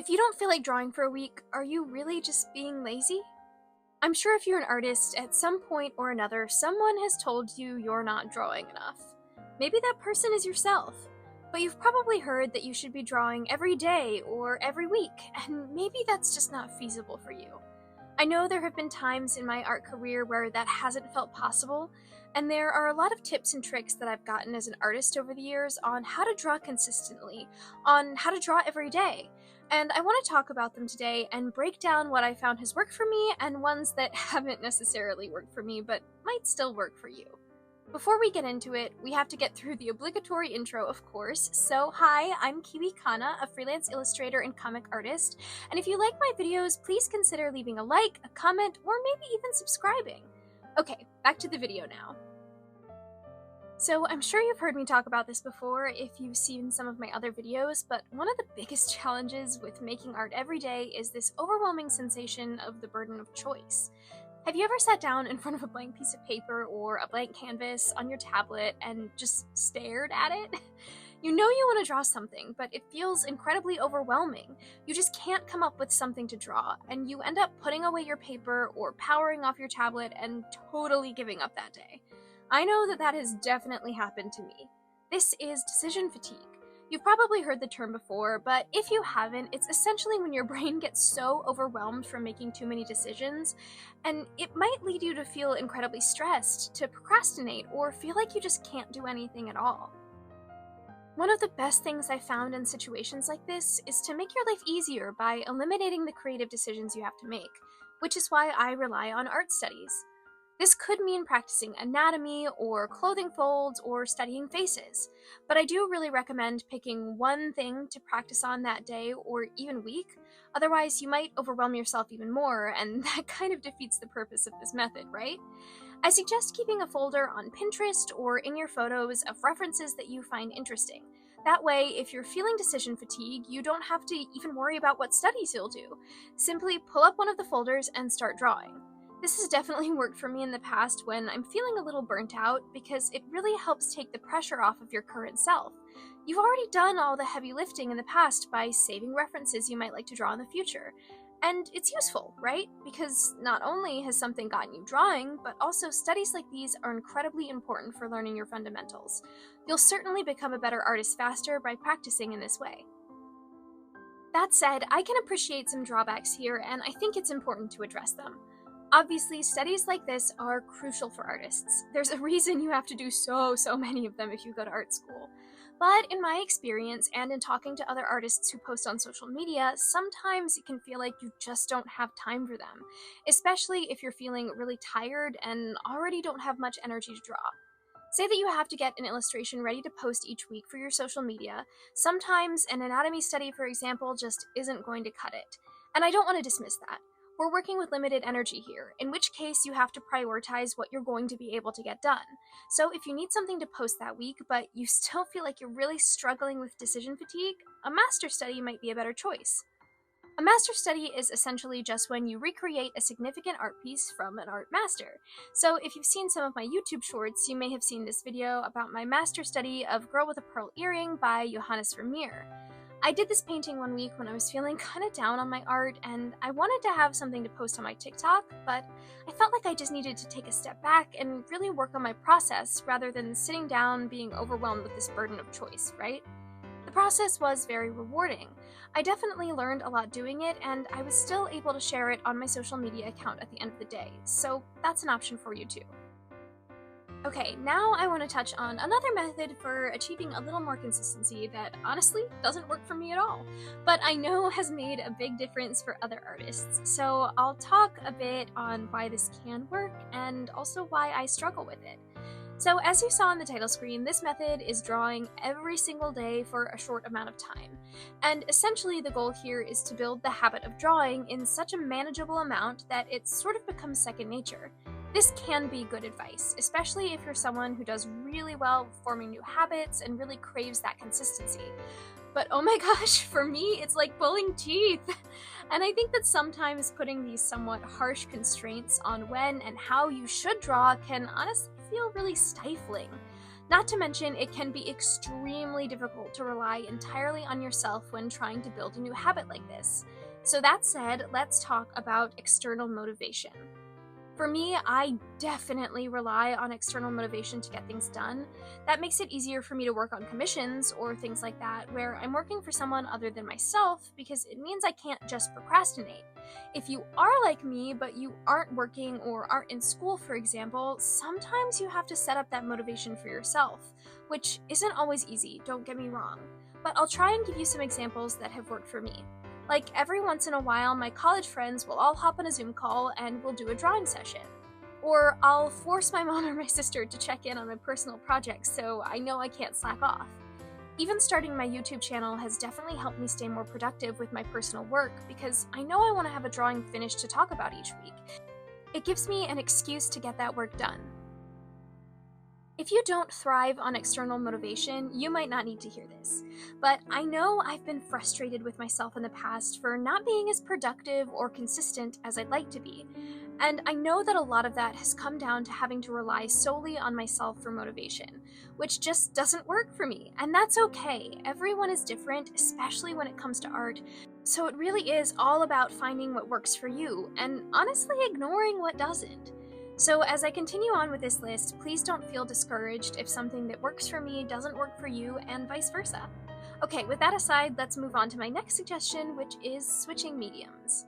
If you don't feel like drawing for a week, are you really just being lazy? I'm sure if you're an artist, at some point or another, someone has told you you're not drawing enough. Maybe that person is yourself. But you've probably heard that you should be drawing every day or every week, and maybe that's just not feasible for you. I know there have been times in my art career where that hasn't felt possible, and there are a lot of tips and tricks that I've gotten as an artist over the years on how to draw consistently, on how to draw every day. And I want to talk about them today and break down what I found has worked for me and ones that haven't necessarily worked for me but might still work for you. Before we get into it, we have to get through the obligatory intro, of course. So, hi, I'm Kiwi Kana, a freelance illustrator and comic artist, and if you like my videos, please consider leaving a like, a comment, or maybe even subscribing. Okay, back to the video now. So, I'm sure you've heard me talk about this before if you've seen some of my other videos, but one of the biggest challenges with making art every day is this overwhelming sensation of the burden of choice. Have you ever sat down in front of a blank piece of paper or a blank canvas on your tablet and just stared at it? You know you want to draw something, but it feels incredibly overwhelming. You just can't come up with something to draw, and you end up putting away your paper or powering off your tablet and totally giving up that day. I know that has definitely happened to me. This is decision fatigue. You've probably heard the term before, but if you haven't, it's essentially when your brain gets so overwhelmed from making too many decisions, and it might lead you to feel incredibly stressed, to procrastinate, or feel like you just can't do anything at all. One of the best things I found in situations like this is to make your life easier by eliminating the creative decisions you have to make, which is why I rely on art studies. This could mean practicing anatomy, or clothing folds, or studying faces, but I do really recommend picking one thing to practice on that day or even week, otherwise you might overwhelm yourself even more, and that kind of defeats the purpose of this method, right? I suggest keeping a folder on Pinterest or in your photos of references that you find interesting. That way, if you're feeling decision fatigue, you don't have to even worry about what studies you'll do. Simply pull up one of the folders and start drawing. This has definitely worked for me in the past when I'm feeling a little burnt out because it really helps take the pressure off of your current self. You've already done all the heavy lifting in the past by saving references you might like to draw in the future. And it's useful, right? Because not only has something gotten you drawing, but also studies like these are incredibly important for learning your fundamentals. You'll certainly become a better artist faster by practicing in this way. That said, I can appreciate some drawbacks here, and I think it's important to address them. Obviously, studies like this are crucial for artists. There's a reason you have to do so many of them if you go to art school. But in my experience, and in talking to other artists who post on social media, sometimes it can feel like you just don't have time for them, especially if you're feeling really tired and already don't have much energy to draw. Say that you have to get an illustration ready to post each week for your social media. Sometimes an anatomy study, for example, just isn't going to cut it. And I don't want to dismiss that. We're working with limited energy here, in which case you have to prioritize what you're going to be able to get done. So if you need something to post that week, but you still feel like you're really struggling with decision fatigue, a master study might be a better choice. A master study is essentially just when you recreate a significant art piece from an art master. So if you've seen some of my YouTube shorts, you may have seen this video about my master study of Girl with a Pearl Earring by Johannes Vermeer. I did this painting one week when I was feeling kind of down on my art, and I wanted to have something to post on my TikTok, but I felt like I just needed to take a step back and really work on my process rather than sitting down being overwhelmed with this burden of choice, right? The process was very rewarding. I definitely learned a lot doing it, and I was still able to share it on my social media account at the end of the day, so that's an option for you too. Okay, now I want to touch on another method for achieving a little more consistency that honestly doesn't work for me at all, but I know has made a big difference for other artists. So I'll talk a bit on why this can work and also why I struggle with it. So as you saw on the title screen, this method is drawing every single day for a short amount of time. And essentially the goal here is to build the habit of drawing in such a manageable amount that it sort of becomes second nature. This can be good advice, especially if you're someone who does really well with forming new habits and really craves that consistency. But oh my gosh, for me, it's like pulling teeth. And I think that sometimes putting these somewhat harsh constraints on when and how you should draw can honestly feel really stifling. Not to mention, it can be extremely difficult to rely entirely on yourself when trying to build a new habit like this. So that said, let's talk about external motivation. For me, I definitely rely on external motivation to get things done. That makes it easier for me to work on commissions or things like that, where I'm working for someone other than myself, because it means I can't just procrastinate. If you are like me, but you aren't working or aren't in school, for example, sometimes you have to set up that motivation for yourself, which isn't always easy, don't get me wrong. But I'll try and give you some examples that have worked for me. Like, every once in a while, my college friends will all hop on a Zoom call and we'll do a drawing session. Or I'll force my mom or my sister to check in on my personal projects so I know I can't slack off. Even starting my YouTube channel has definitely helped me stay more productive with my personal work because I know I want to have a drawing finished to talk about each week. It gives me an excuse to get that work done. If you don't thrive on external motivation, you might not need to hear this, but I know I've been frustrated with myself in the past for not being as productive or consistent as I'd like to be, and I know that a lot of that has come down to having to rely solely on myself for motivation, which just doesn't work for me, and that's okay. Everyone is different, especially when it comes to art, so it really is all about finding what works for you, and honestly ignoring what doesn't. So as I continue on with this list, please don't feel discouraged if something that works for me doesn't work for you, and vice versa. Okay, with that aside, let's move on to my next suggestion, which is switching mediums.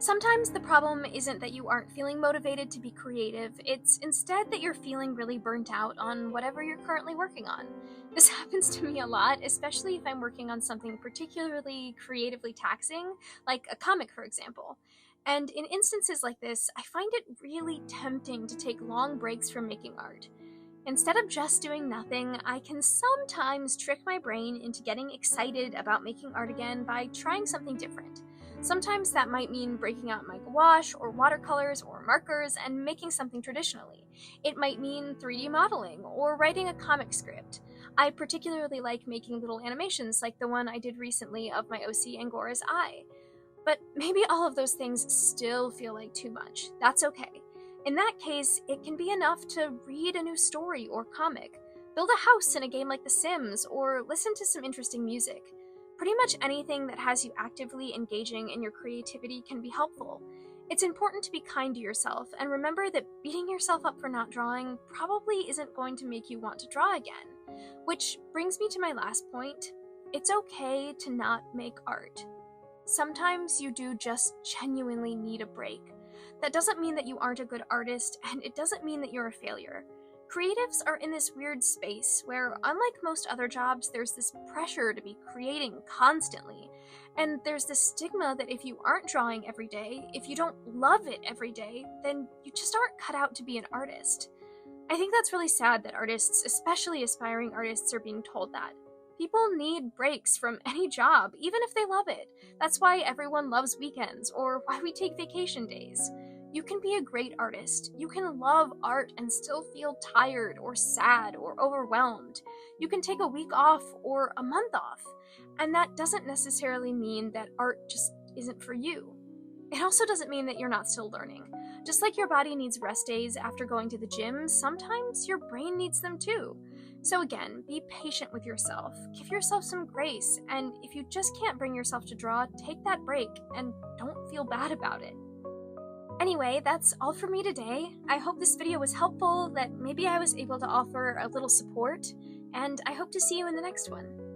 Sometimes the problem isn't that you aren't feeling motivated to be creative, it's instead that you're feeling really burnt out on whatever you're currently working on. This happens to me a lot, especially if I'm working on something particularly creatively taxing, like a comic, for example. And in instances like this, I find it really tempting to take long breaks from making art. Instead of just doing nothing, I can sometimes trick my brain into getting excited about making art again by trying something different. Sometimes that might mean breaking out my gouache or watercolors or markers and making something traditionally. It might mean 3D modeling or writing a comic script. I particularly like making little animations like the one I did recently of my OC Angora's eye. But maybe all of those things still feel like too much. That's okay. In that case, it can be enough to read a new story or comic, build a house in a game like The Sims, or listen to some interesting music. Pretty much anything that has you actively engaging in your creativity can be helpful. It's important to be kind to yourself, and remember that beating yourself up for not drawing probably isn't going to make you want to draw again. Which brings me to my last point. It's okay to not make art. Sometimes you do just genuinely need a break. That doesn't mean that you aren't a good artist, and it doesn't mean that you're a failure. Creatives are in this weird space where, unlike most other jobs, there's this pressure to be creating constantly. And there's this stigma that if you aren't drawing every day, if you don't love it every day, then you just aren't cut out to be an artist. I think that's really sad that artists, especially aspiring artists, are being told that. People need breaks from any job, even if they love it. That's why everyone loves weekends, or why we take vacation days. You can be a great artist. You can love art and still feel tired or sad or overwhelmed. You can take a week off or a month off. And that doesn't necessarily mean that art just isn't for you. It also doesn't mean that you're not still learning. Just like your body needs rest days after going to the gym, sometimes your brain needs them too. So again, be patient with yourself, give yourself some grace, and if you just can't bring yourself to draw, take that break and don't feel bad about it. Anyway, that's all for me today. I hope this video was helpful, that maybe I was able to offer a little support, and I hope to see you in the next one.